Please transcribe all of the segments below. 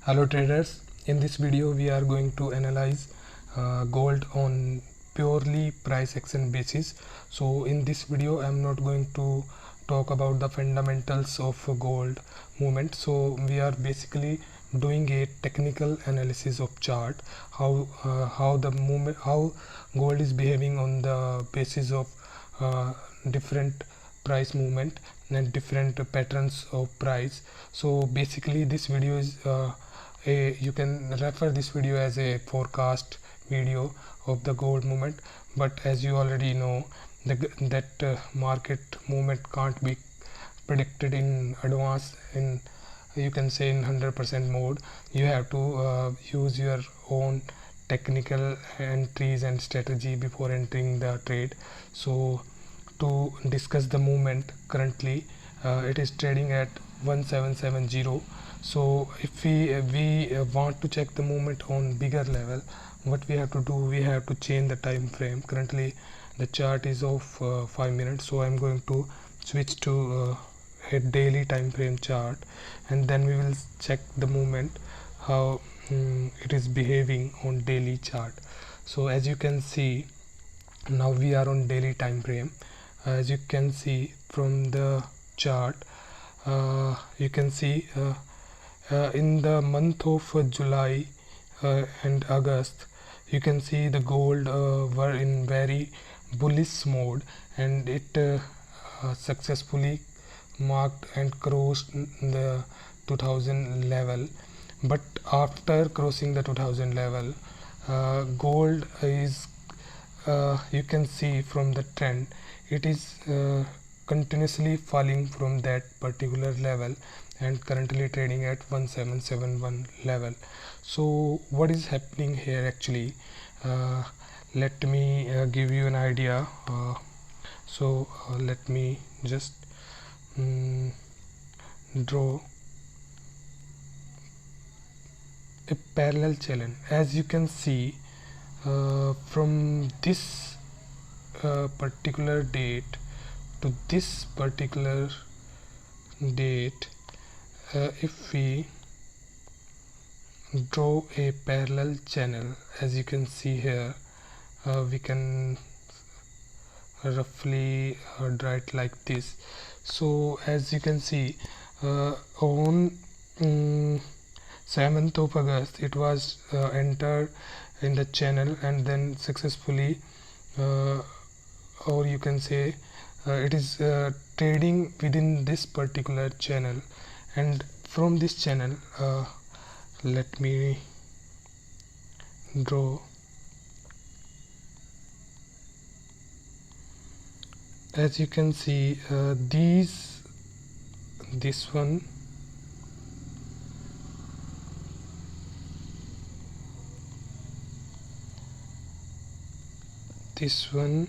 Hello traders, in this video we are going to analyze gold on purely price action basis. So in this video I am not going to talk about the fundamentals of gold movement. So we are basically doing a technical analysis of chart, how the movement, how gold is behaving on the basis of different price movement and different patterns of price. So basically this video is you can refer this video as a forecast video of the gold movement, but as you already know that market movement can't be predicted in advance, in you can say in 100% mode. You have to use your own technical entries and strategy before entering the trade. So to discuss the movement, currently it is trading at 1770. So if we want to check the movement on bigger level, what we have to do, we have to change the time frame. Currently the chart is of 5 minutes, so I'm going to switch to a daily time frame chart, and then we will check the movement, how it is behaving on daily chart. So as you can see, now we are on daily time frame. As you can see from the chart, you can see in the month of July and August, you can see the gold were in very bullish mode, and it successfully marked and crossed the 2000 level. But after crossing the 2000 level, gold is you can see from the trend, it is continuously falling from that particular level and currently trading at 1771 level. So what is happening here actually? Let me give you an idea. Let me just draw a parallel channel. As you can see, from this particular date to this particular date, if we draw a parallel channel, as you can see here, we can roughly draw it like this. So as you can see, on 7th of August it was entered in the channel and then successfully or you can say it is trading within this particular channel, and from this channel let me draw. As you can see, this one, this one,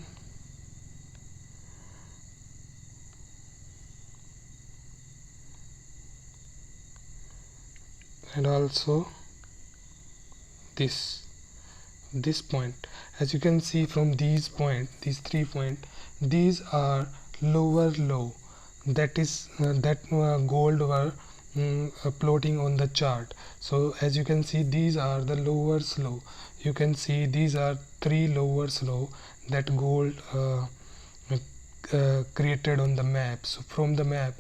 and also this point. As you can see from these 3 points, these are lower low, that is gold were floating on the chart. So as you can see, these are the lower low. You can see these are 3 lower low that gold created on the map. So from the map,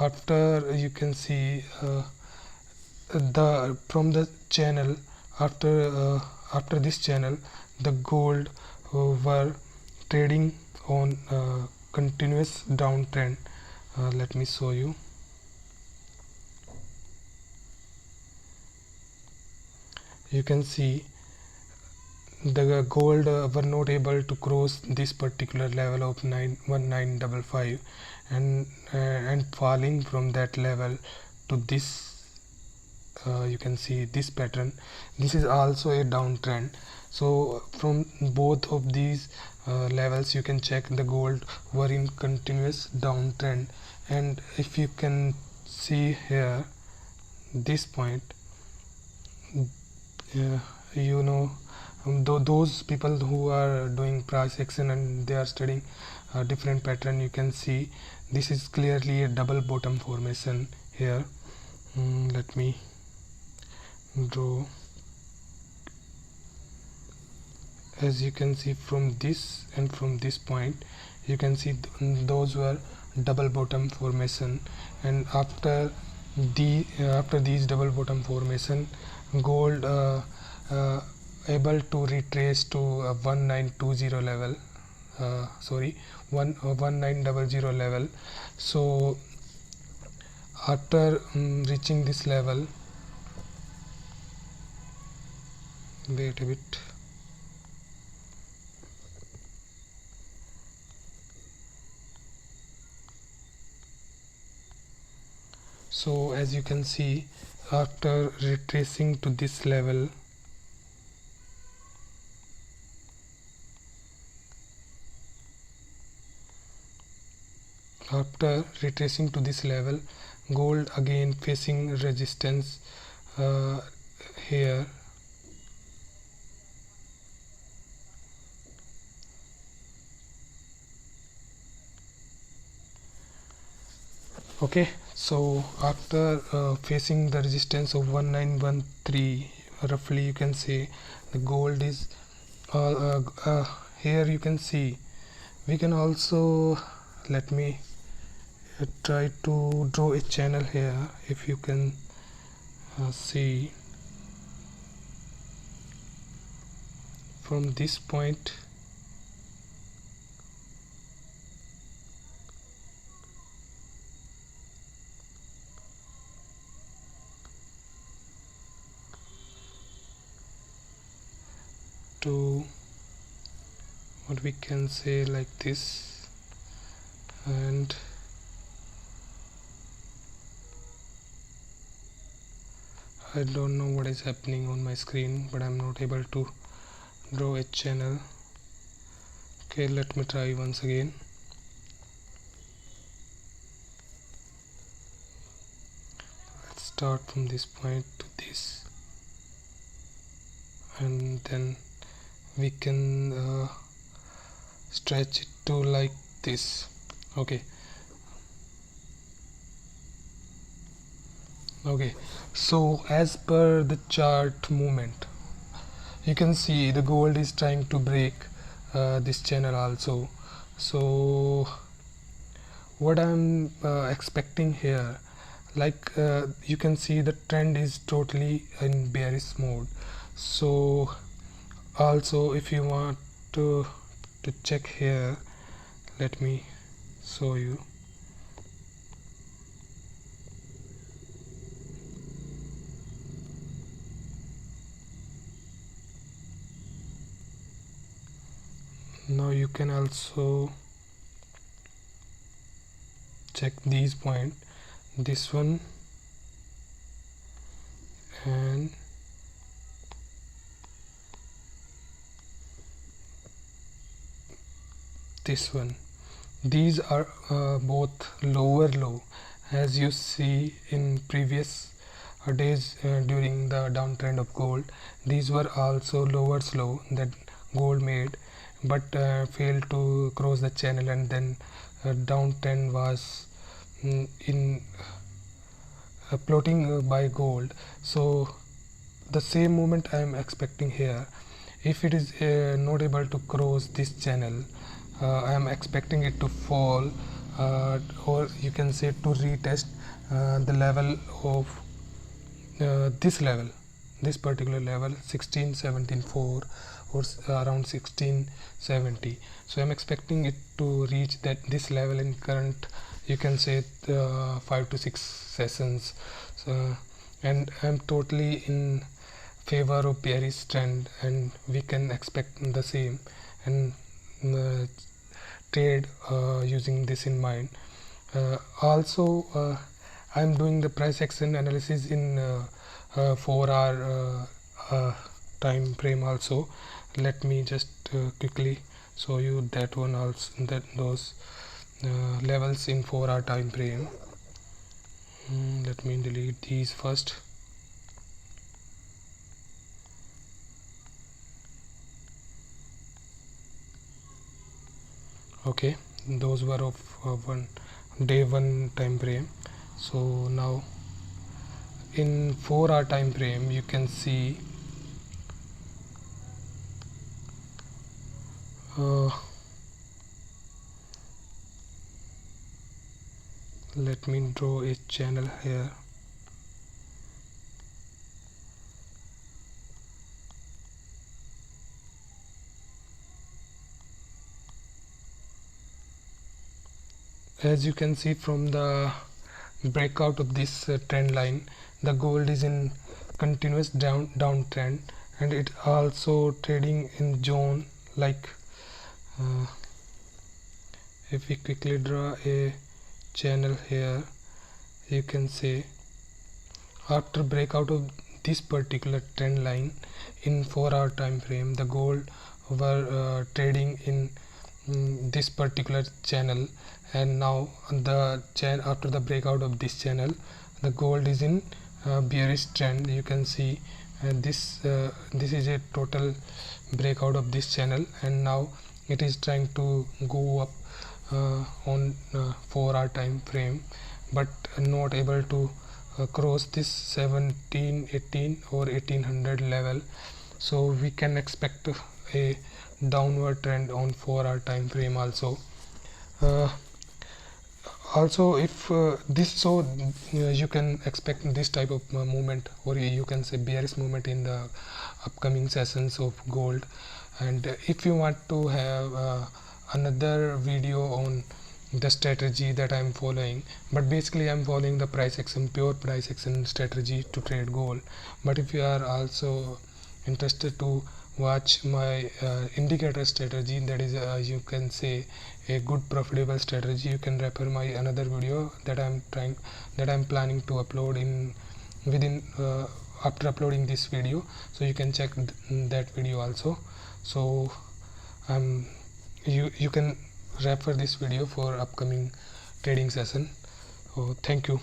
after you can see from the channel, after this channel, the gold were trading on continuous downtrend. Let me show you. You can see the gold were not able to cross this particular level of 1955 and falling from that level to this. You can see this pattern. This is also a downtrend. So from both of these levels, you can check the gold were in continuous downtrend. And if you can see here, this point, you know, those people who are doing price action and they are studying different pattern, you can see this is clearly a double bottom formation here. Let me draw. As you can see from this and from this point, you can see those were double bottom formation, and after these double bottom formation, gold able to retrace to 1920 level, 1900 level. So after reaching this level, wait a bit. So as you can see, after retracing to this level, gold again facing resistance here. Okay, so after facing the resistance of 1913, roughly you can say the gold is here. You can see, we can also, let me try to draw a channel here. If you can see from this point, to what we can say like this, and I don't know what is happening on my screen, but I'm not able to draw a channel. Okay, let me try once again. Let's start from this point to this, and then we can stretch it to like this. Okay, so as per the chart movement, you can see the gold is trying to break this channel also. So what I'm expecting here, like you can see the trend is totally in bearish mode. So also, if you want to check here, let me show you. Now you can also check these points, this one and this one. These are both lower low, as you see in previous days during the downtrend of gold. These were also lower low that gold made, but failed to cross the channel, and then downtrend was in plotting by gold. So the same movement I am expecting here. If it is not able to cross this channel, I am expecting it to fall, or you can say to retest the level of this particular level, 16.174 or around 16.70. So I'm expecting it to reach this level in current, you can say 5 to 6 sessions. So, and I'm totally in favor of bearish trend, and we can expect the same and trade using this in mind. Also I'm doing the price action analysis in 4-hour time frame also. Let me just quickly show you that one also, that those levels in 4-hour time frame. Let me delete these first. Okay, those were of day 1 time frame. So now in 4-hour time frame, you can see let me draw a channel here. As you can see from the breakout of this trend line, the gold is in continuous downtrend, and it also trading in zone like if we quickly draw a channel here, you can say after breakout of this particular trend line in 4-hour time frame, the gold were trading in this particular channel, and now after the breakout of this channel, the gold is in bearish trend. You can see this is a total breakout of this channel, and now it is trying to go up on 4-hour time frame, but not able to cross this 1718 or 1800 level. So we can expect a downward trend on 4-hour time frame also. Also, if you can expect this type of movement, or you can say bearish movement in the upcoming sessions of gold. And if you want to have another video on the strategy that I'm following, but basically I'm following the price action, pure price action strategy to trade gold. But if you are also interested to watch my indicator strategy, that is you can say a good profitable strategy, you can refer my another video that I'm planning to upload after uploading this video, so you can check that video also. So you can refer this video for upcoming trading session. So thank you.